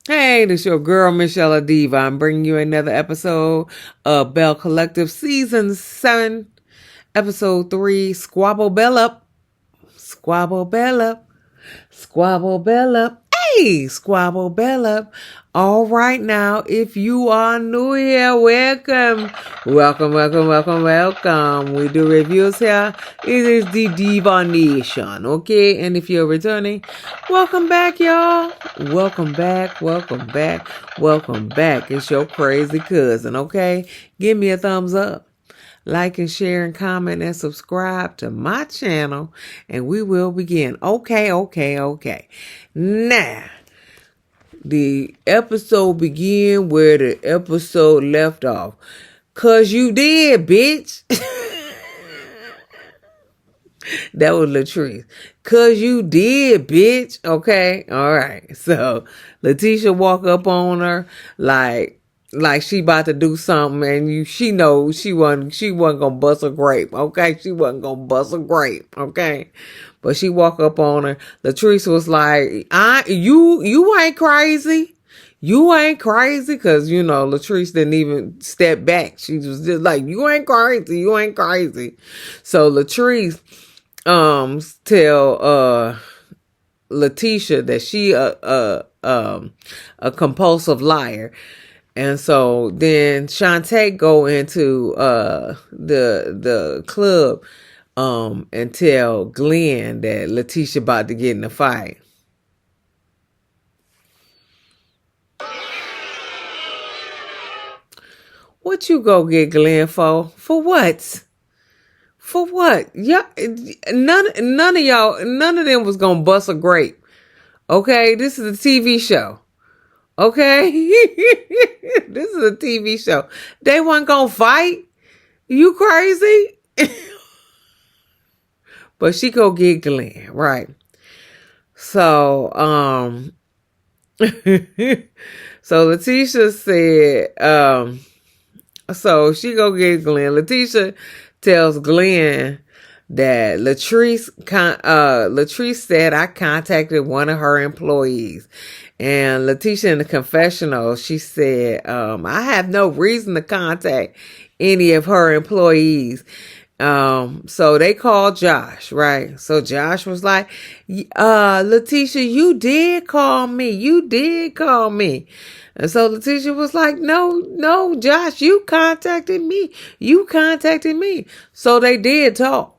Hey, this your girl, msyelladiva. I'm bringing you another episode of Belle Collective Season 7, Episode 3, Squab-Belle up. Squab-Belle up. Squab-Belle up. Hey, Squab-Belle up. All right, now, if you are new here, welcome. Welcome. We do reviews here. It is the Diva Nation, okay? And if you're returning, welcome back, y'all. Welcome back. It's your crazy cousin, okay? Give me a thumbs up. Like and share and comment and subscribe to my channel, and we will begin. Okay. Now, the episode begin where the episode left off. 'Cause you did, bitch. That was Latrice. 'Cause you did, bitch. Okay. All right. So Lateshia walk up on her like she about to do something, and she knows she wasn't gonna bust a grape. Okay. She wasn't gonna bust a grape. Okay. But she walk up on her. Latrice was like, you ain't crazy. You ain't crazy. 'Cause, Latrice didn't even step back. She was just like, you ain't crazy. So Latrice tell Lateshia that she a compulsive liar. And so then Shantae go into the club and tell Glenn that Lateshia about to get in a fight. What you go get Glenn for? For what? For what? Yeah, none of them was gonna bust a grape. Okay, this is a TV show. Okay, this is a TV show. They weren't gonna fight. You crazy? But she go get Glenn, right? So, so Lateshia said, so she go get Glenn. Lateshia tells Glenn that Latrice said I contacted one of her employees. And Lateshia in the confessional, she said, I have no reason to contact any of her employees. So they called Josh, right? So Josh was like, Lateshia, you did call me. And so Lateshia was like, no, Josh, you contacted me. So they did talk.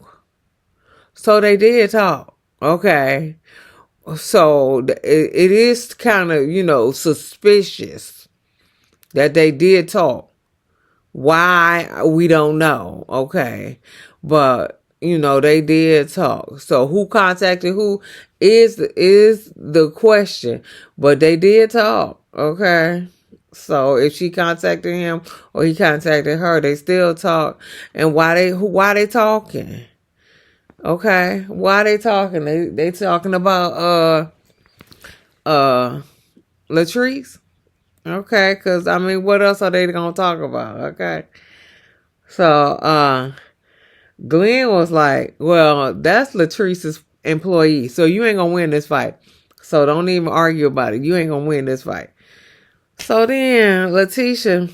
Okay. So it is kind of, suspicious that they did talk. Why, we don't know. Okay. But, they did talk. So who contacted who is the question. But they did talk. Okay. So if she contacted him or he contacted her, they still talk. And why they talking? Okay. Why they talking? They talking about Latrice? Okay, because what else are they gonna talk about? Okay. So Glenn was like, well, that's Latrice's employee, so you ain't gonna win this fight. So don't even argue about it. You ain't gonna win this fight. So then Lateshia,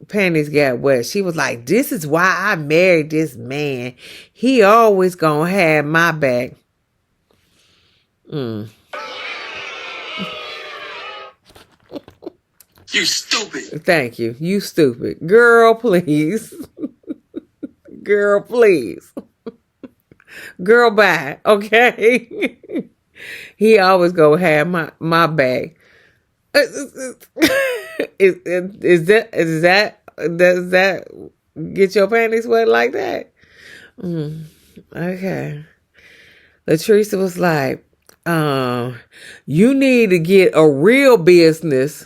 panties got wet. She was like, this is why I married this man. He always gonna have my back. You stupid. Thank you. You stupid. Girl, please. Girl, please. Girl, bye. Okay. He always gonna have my back. Does that get your panties wet like that? Okay. Latrice was like, you need to get a real business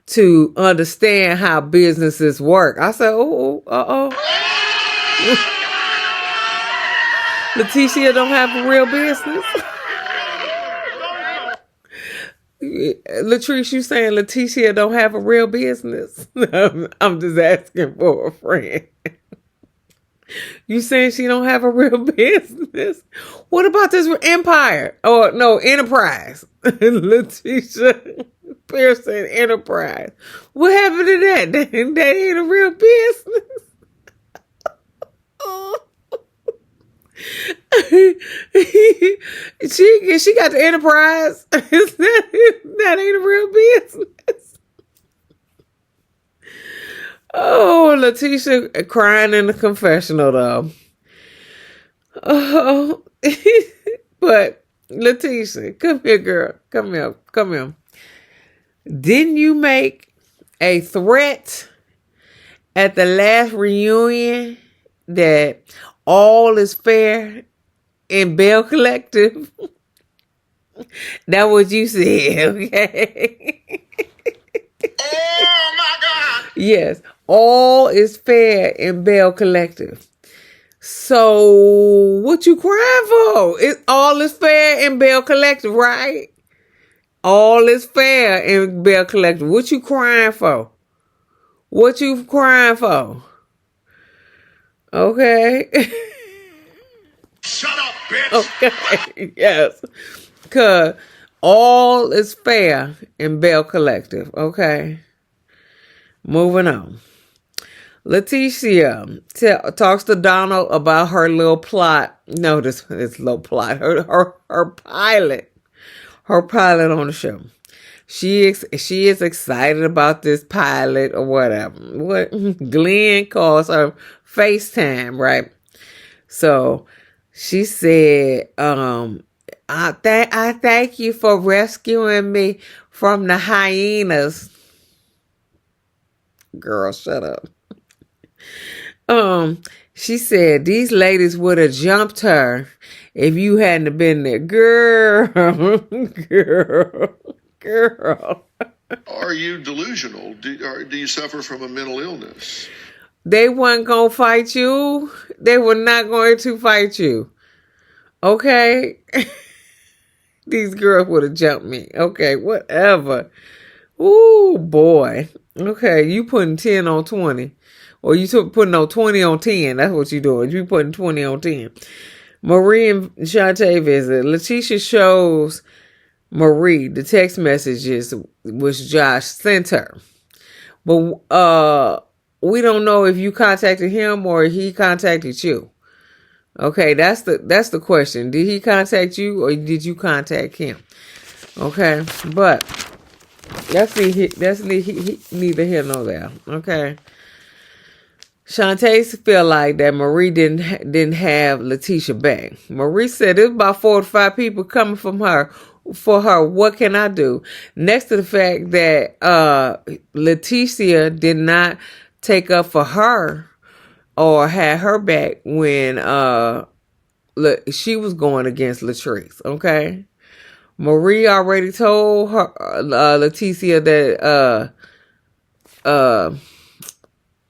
to understand how businesses work. I said, Lateshia don't have a real business. Latrice, you saying Lateshia don't have a real business? I'm just asking for a friend. You saying she don't have a real business? What about this empire? Oh, no, enterprise. Lateshia Pearson Enterprise. What happened to that? That ain't a real business. she got the enterprise. That ain't a real business. Oh, Lateshia crying in the confessional though. Oh, but Lateshia, come here, girl. Come here. Didn't you make a threat at the last reunion that all is fair in Belle Collective? That's what you said, okay? Oh my God! Yes, all is fair in Belle Collective. So what you crying for? All is fair in Belle Collective, right? All is fair in Belle Collective. What you crying for? What you crying for? Okay. Shut up, bitch! Okay. Yes. Because all is fair in Belle Collective. Okay. Moving on. Lateshia talks to Donald about her little plot. No, this little plot. Her pilot. Her pilot on the show. She is excited about this pilot or whatever. What Glenn calls her FaceTime, right? So she said, I thank you for rescuing me from the hyenas. Girl, shut up. She said these ladies would have jumped her if you hadn't been there. Girl. Are you delusional? Do you suffer from a mental illness? They weren't going to fight you. They were not going to fight you. Okay? These girls would have jumped me. Okay, whatever. Ooh, boy. Okay, you putting 10 on 20. Or you putting on 20 on 10. That's what you doing. You putting 20 on 10. Marie and Shantae visit. Lateshia shows Marie the text messages which Josh sent her. But we don't know if you contacted him or he contacted you. Okay, that's the question. Did he contact you or did you contact him? Okay, but that's neither here nor there. Okay. Shantae feel like that Marie didn't have Lateshia back. Marie said there's about 4 to 5 people coming from her for her. What can I do? Next to the fact that Lateshia did not take up for her or had her back when she was going against Latrice. Okay, Marie already told her Lateshia that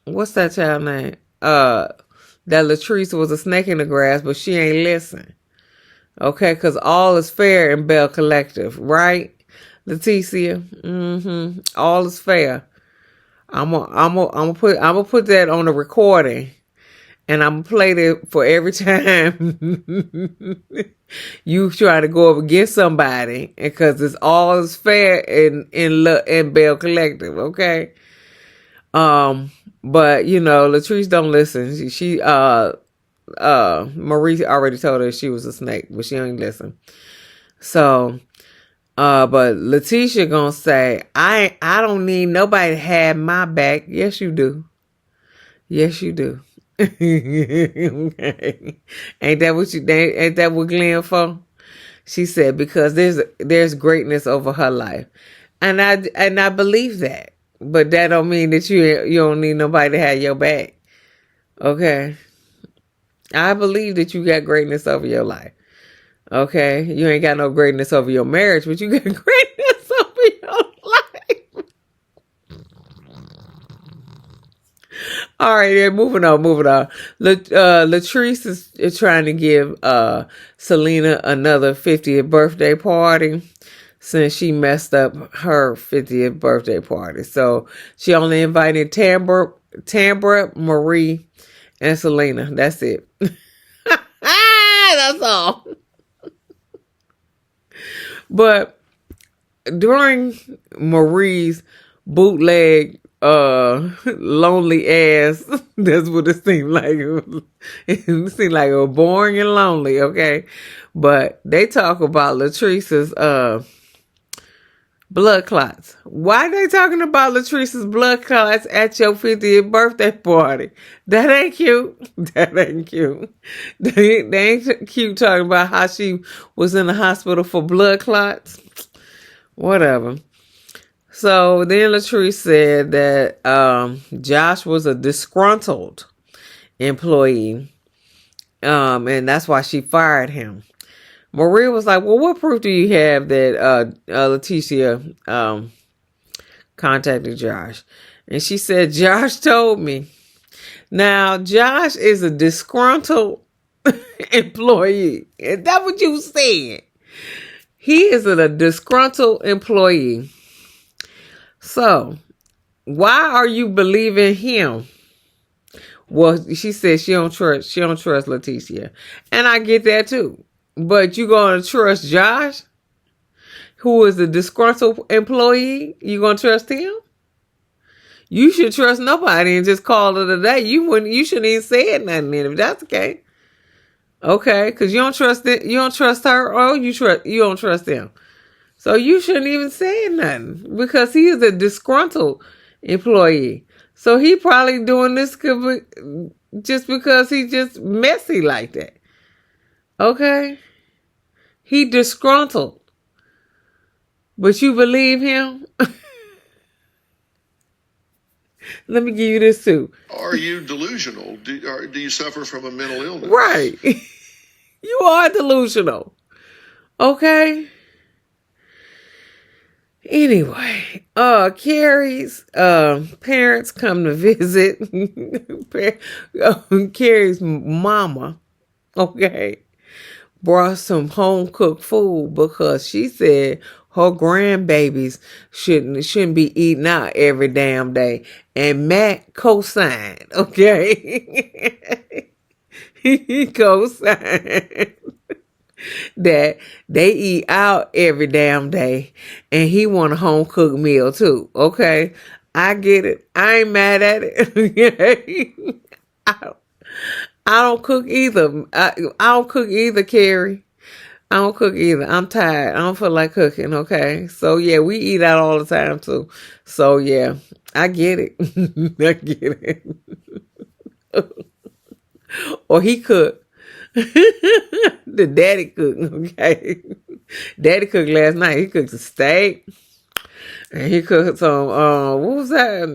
what's that child name? That Latrice was a snake in the grass, but she ain't listen. Okay, because all is fair in Belle Collective, right? Lateshia, all is fair. I'm gonna put that on the recording, and I'm gonna play it for every time you try to go up against somebody, because it's all is fair in Belle Collective, okay? But you know, Latrice don't listen. She Marie already told her she was a snake, but she ain't listen. So, but Lateshia gonna say, I don't need nobody to have my back. Yes, you do. Yes, you do. Okay. Ain't that what Glenn for? She said, because there's greatness over her life. And I believe that. But that don't mean that you don't need nobody to have your back. Okay. I believe that you got greatness over your life. Okay. You ain't got no greatness over your marriage, but you got greatness over your life. All right, then moving on. Latrice is trying to give Selena another 50th birthday party, since she messed up her 50th birthday party. So she only invited Tambra, Marie, and Selena. That's it. That's all. But during Marie's bootleg lonely ass, that's what it seemed like. It seemed like it was boring and lonely, okay? But they talk about Latrice's blood clots. Why they talking about Latrice's blood clots at your 50th birthday party? That ain't cute. That ain't cute. They ain't cute talking about how she was in the hospital for blood clots. Whatever. So then Latrice said that Josh was a disgruntled employee, and that's why she fired him. Maria was like, well, what proof do you have that Lateshia contacted Josh? And she said, Josh told me. Now, Josh is a disgruntled employee. Is that what you said? He is a disgruntled employee. So, why are you believing him? Well, she said she don't trust Lateshia. And I get that too. But you gonna trust Josh, who is a disgruntled employee? You gonna trust him? You should trust nobody and just call it a day. You shouldn't even say nothing then if that's okay. Okay, because you don't trust it, you don't trust her, or you don't trust him. So you shouldn't even say nothing because he is a disgruntled employee. So he probably doing this just because he's just messy like that. Okay? He disgruntled. But you believe him? Let me give you this too. Are you delusional? Do you suffer from a mental illness? Right. You are delusional. Okay? Anyway, Kerri's parents come to visit. Kerri's mama, okay, brought some home cooked food because she said her grandbabies shouldn't be eating out every damn day. And Matt co-signed, okay? He co-signed that they eat out every damn day and he want a home cooked meal too. Okay. I get it. I ain't mad at it. I don't cook either. I don't cook either, Kerri. I don't cook either. I'm tired. I don't feel like cooking. Okay. So yeah, we eat out all the time too. So yeah, I get it. I get it. Or he cooked. The daddy cooked, okay? Daddy cooked last night. He cooked a steak. And he cooked some, what was that?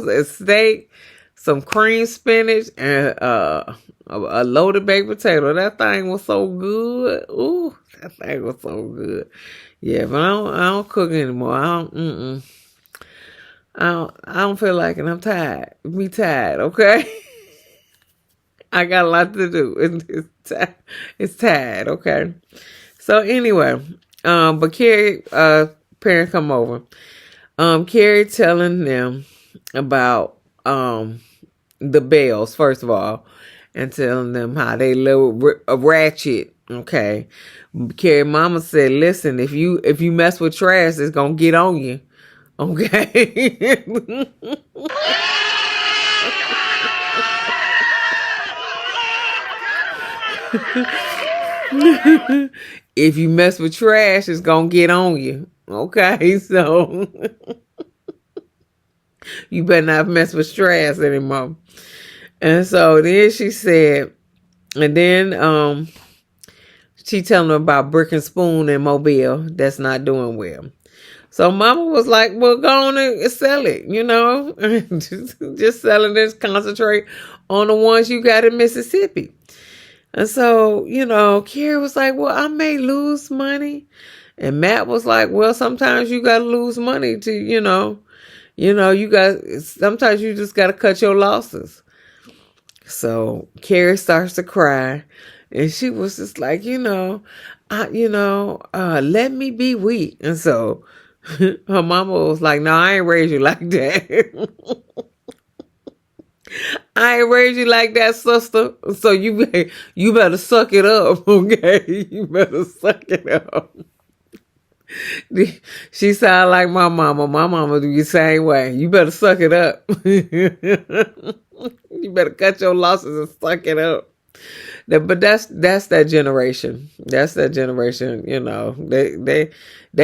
A steak, some cream spinach, and a loaded baked potato. That thing was so good. Ooh, that thing was so good. Yeah, but I don't cook anymore. I don't feel like it. I'm tired. Me tired, okay? I got a lot to do. It's tired, okay? So anyway, but Kerri, parents come over. Kerri telling them about the Bells, first of all, and telling them how they little ratchet, okay? Kerri mama said, listen, if you mess with trash, it's gonna get on you, okay? If you mess with trash, it's gonna get on you. Okay, so you better not mess with trash anymore. And so then she said, and then she telling them about Brick and Spoon in Mobile that's not doing well. So Mama was like, well, go on and sell it, just sell it, just concentrate on the ones you got in Mississippi. And so, Kerri was like, well, I may lose money. And Matt was like, well, sometimes you got to lose money to, sometimes you just got to cut your losses. So Kerri starts to cry. And she was just like, let me be weak. And so her mama was like, no, I ain't raised you like that. I ain't raised you like that, sister. So you better suck it up, okay? You better suck it up. She sound like my mama. My mama do the same way. You better suck it up. You better cut your losses and suck it up. But that's that generation. That's that generation. You know, they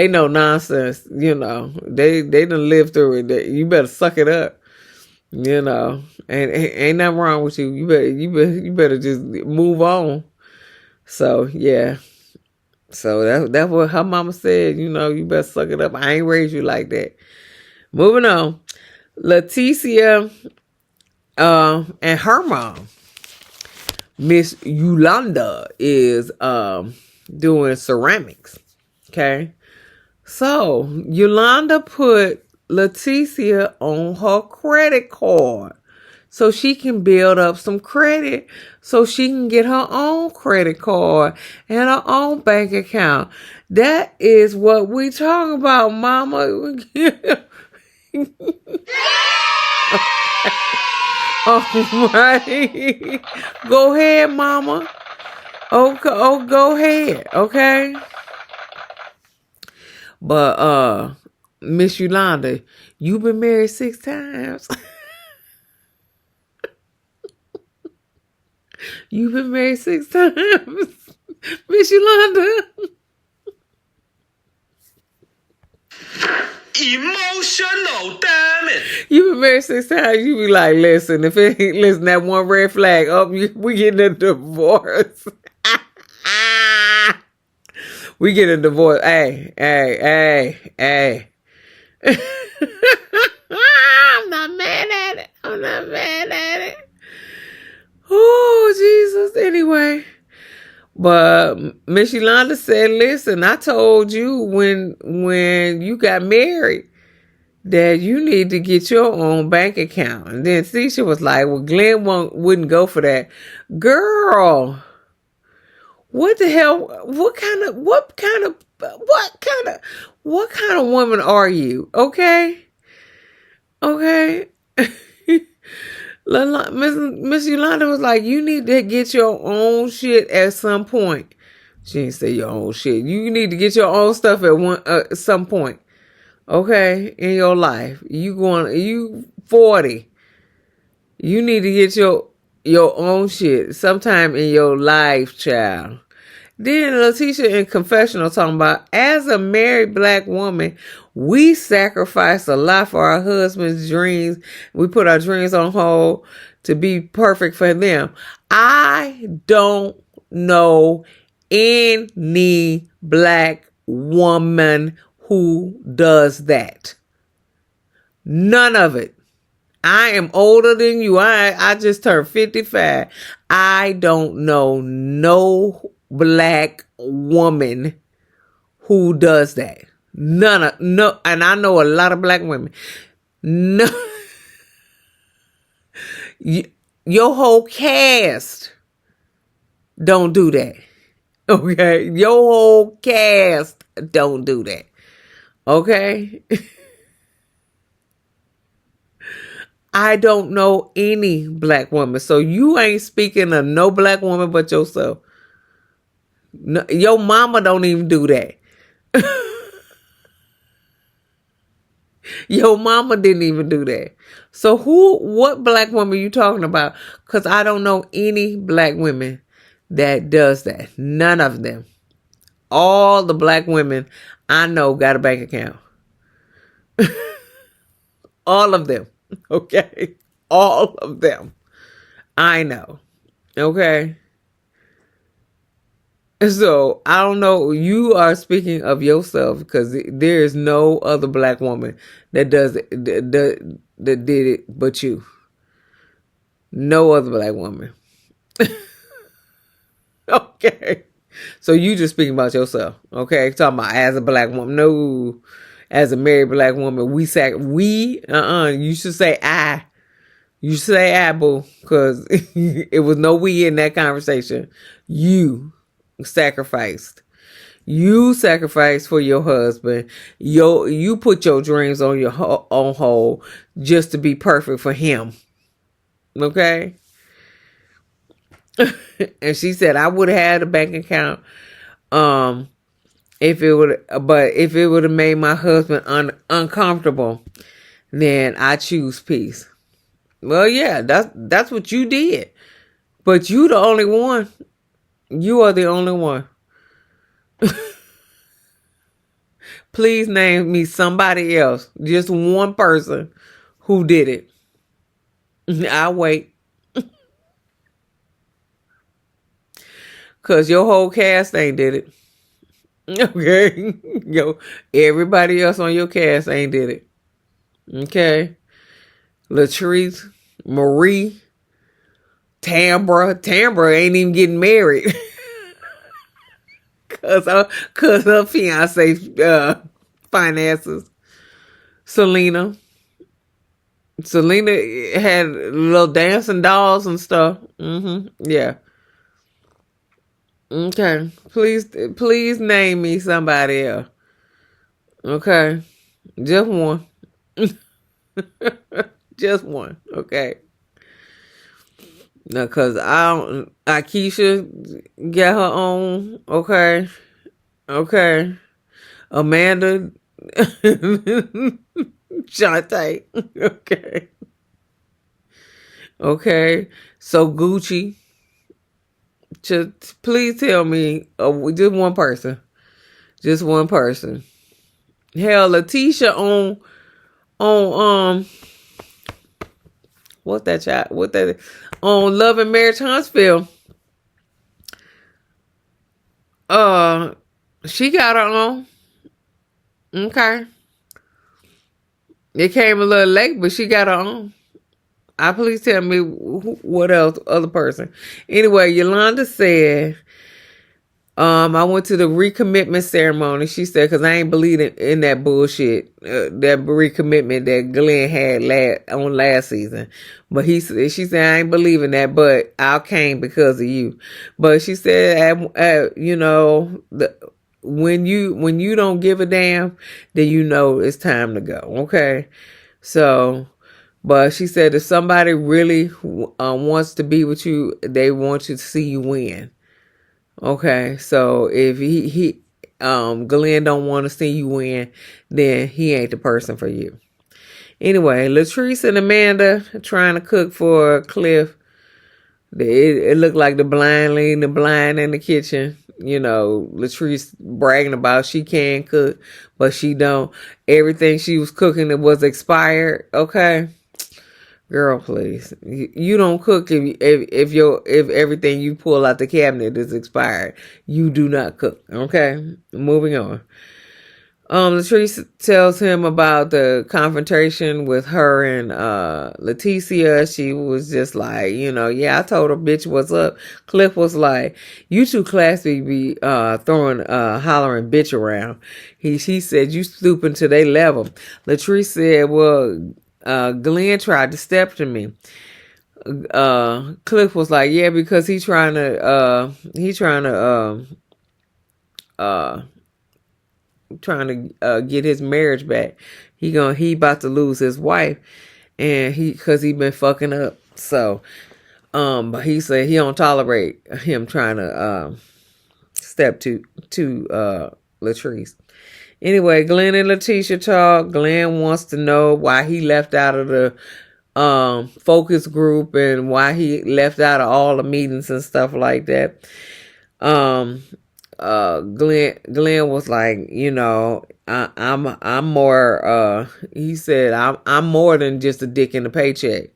know nonsense. You know, they done lived through it. You better suck it up. You know, and ain't nothing wrong with you. You better just move on. So yeah. So that's what her mama said. You know, you better suck it up. I ain't raised you like that. Moving on. Lateshia and her mom, Miss Yolanda, is doing ceramics. Okay. So Yolanda put Lateshia on her credit card so she can build up some credit so she can get her own credit card and her own bank account. That is what we talk about, mama. All right. Go ahead, mama. Okay, go ahead, okay? But Miss Yolanda, you've been married 6 times. You've been married 6 times. Miss Yolanda. Emotional, damn it. You've been married 6 times. You be like, listen, if it ain't, listen, that one red flag up, we getting a divorce. We get a divorce. Hey. I'm not mad at it. Oh, Jesus. Anyway. But Miss Yolanda said, listen, I told you when you got married that you need to get your own bank account. And then Tisha was like, well, Glenn wouldn't go for that. Girl, what the hell? What kind of woman are you? Okay. Miss Yolanda was like, you need to get your own shit at some point. She didn't say your own shit. You need to get your own stuff at some point. Okay, in your life. You 40. You need to get your own shit sometime in your life, child. Then Lateshia in confessional talking about, as a married black woman, we sacrifice a lot for our husband's dreams. We put our dreams on hold to be perfect for them. I don't know any black woman who does that. None of it. I am older than you. I just turned 55. I don't know no black woman who does that. No, and I know a lot of black women. No, your whole cast don't do that. Okay, your whole cast don't do that. Okay. I don't know any black woman. So you ain't speaking of no black woman but yourself. No, your mama don't even do that. Your mama didn't even do that. So what black woman you talking about? Because I don't know any black women that does that. None of them. All the black women I know got a bank account. All of them. Okay. All of them. I know. Okay. So I don't know. You are speaking of yourself because there is no other black woman that does it, that did it but you. No other black woman. Okay. So you just speaking about yourself. Okay. Talking about as a black woman. No. As a married black woman, you should say I. You should say I, boo, because it was no we in that conversation. You sacrificed. You sacrificed for your husband. You put your dreams on hold just to be perfect for him. Okay. And she said, I would have had a bank account. If it would have made my husband uncomfortable, then I choose peace. Well, yeah, that's what you did. But you the only one. You are the only one. Please name me somebody else. Just one person who did it. I'll wait. Because your whole cast ain't did it. Okay? Everybody else on your cast ain't did it. Okay? Latrice, Marie, Tambra ain't even getting married. Cause her fiance finances. Selena had little dancing dolls and stuff. Yeah. Okay. Please name me somebody else. Okay. Just one. Just one. Okay. No, cause Akeisha got her own. Okay. Okay. Amanda. Shantae. Okay. Okay. So Gucci. Just please tell me just one person. Just one person. Hell, Lateshia on what's that child? What that on Love and Marriage Huntsville? She got her own. Okay. It came a little late, but she got her own. Please tell me what else, other person. Anyway, Yolanda said, I went to the recommitment ceremony. She said, because I ain't believing in that bullshit, that recommitment that Glenn had on last season. But she said, I ain't believing that, but I came because of you. But she said, when you don't give a damn, then you know it's time to go. Okay. So, but she said, if somebody really wants to be with you, they want you to see you win. Okay, so if Glenn don't want to see you win, then he ain't the person for you. Anyway, Latrice and Amanda trying to cook for Cliff. It looked like the blind leading the blind in the kitchen. Latrice bragging about she can cook, but she don't. Everything she was cooking that was expired. Okay. Girl, please. You don't cook if everything you pull out the cabinet is expired. You do not cook. Okay? Moving on. Latrice tells him about the confrontation with her and Lateshia. She was just like, yeah, I told her, bitch, what's up? Cliff was like, you too classy to be throwing hollering bitch around. He said, you stooping to their level. Latrice said, well, Glenn tried to step to me. Cliff was like, yeah, because he's trying to get his marriage back. He about to lose his wife, and because he been fucking up. So, but he said he don't tolerate him trying to step to Latrice. Anyway, Glenn and Lateshia talk. Glenn wants to know why he left out of the focus group and why he left out of all the meetings and stuff like that. Glenn was like, I'm more. He said, I'm more than just a dick in a paycheck.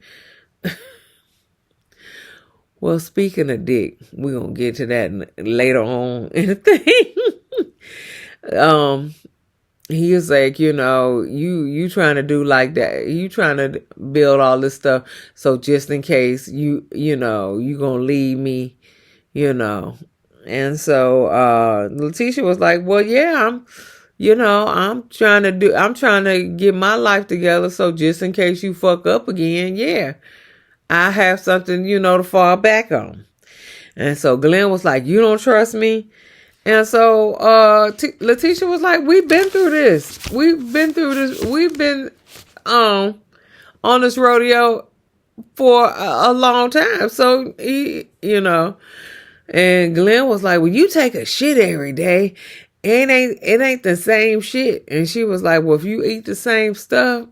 Well, speaking of dick, we're gonna get to that later on in the thing. He was like, you trying to do like that. You trying to build all this stuff. So just in case you gonna leave me, And so, Lateshia was like, well, yeah, I'm trying to get my life together. So just in case you fuck up again, yeah, I have something, to fall back on. And so Glenn was like, you don't trust me? And so Lateshia was like, we've been through this. We've been on this rodeo for a long time. So he, and Glenn was like, well, you take a shit every day. It ain't the same shit. And she was like, well, if you eat the same stuff,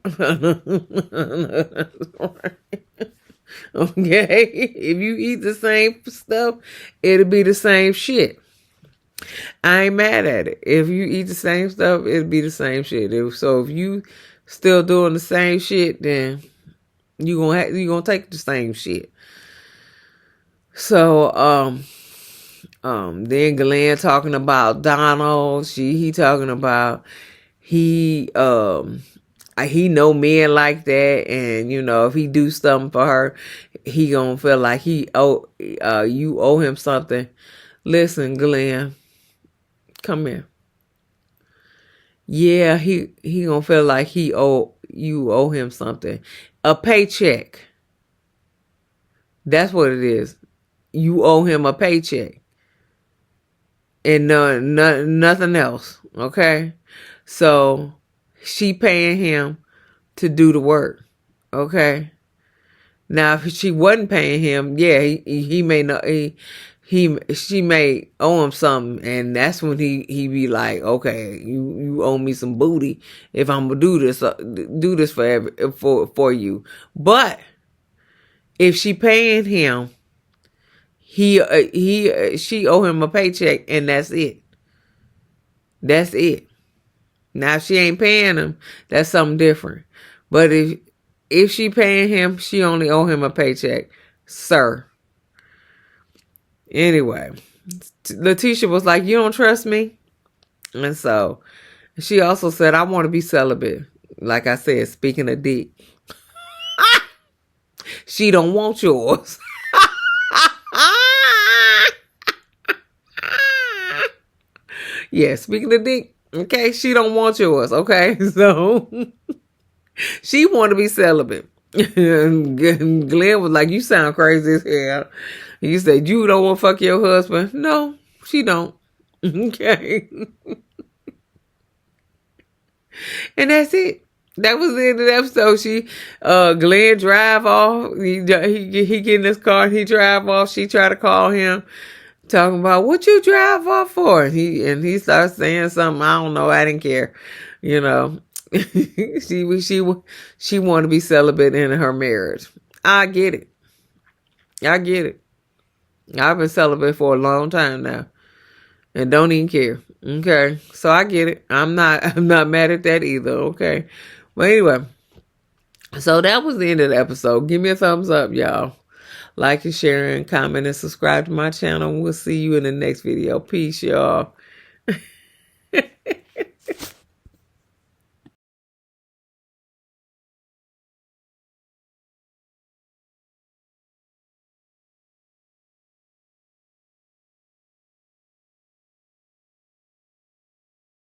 okay, if you eat the same stuff, it'll be the same shit. I ain't mad at it. If you eat the same stuff, it'll be the same shit. So if you still doing the same shit, then you gonna take the same shit. So then Glenn talking about Donald. He talking about he know men like that, and if he do something for her, he gonna feel like you owe him something. Listen, Glenn, come here. Yeah, he gonna feel like you owe him something, a paycheck. That's what it is. You owe him a paycheck, and nothing else. Okay, so she paying him to do the work. Okay. Now, if she wasn't paying him, yeah, he may not. She may owe him something, and that's when he be like, okay, you owe me some booty if I'm gonna do this for you. But if she paying him, she owe him a paycheck, and that's it. That's it. Now, if she ain't paying him, that's something different. But if she paying him, she only owe him a paycheck, sir. Anyway, Lateshia was like, you don't trust me? And so she also said, I want to be celibate. Like I said, speaking of dick. She don't want yours. Yeah, speaking of dick, okay, she don't want yours, okay? So she want to be celibate. And Glenn was like, you sound crazy as hell. You said you don't want to fuck your husband. No, she don't. Okay. And that's it. That was the end of the episode. Glenn drive off. He get in his car and he drive off. She try to call him, talking about what you drive off for. And he starts saying something. I don't know. I didn't care. She want to be celibate in her marriage. I get it. I've been celibate for a long time now, and don't even care. Okay, so I get it. I'm not mad at that either. Okay, but anyway, so that was the end of the episode. Give me a thumbs up, y'all. Like and share and comment and subscribe to my channel. We'll see you in the next video. Peace, y'all.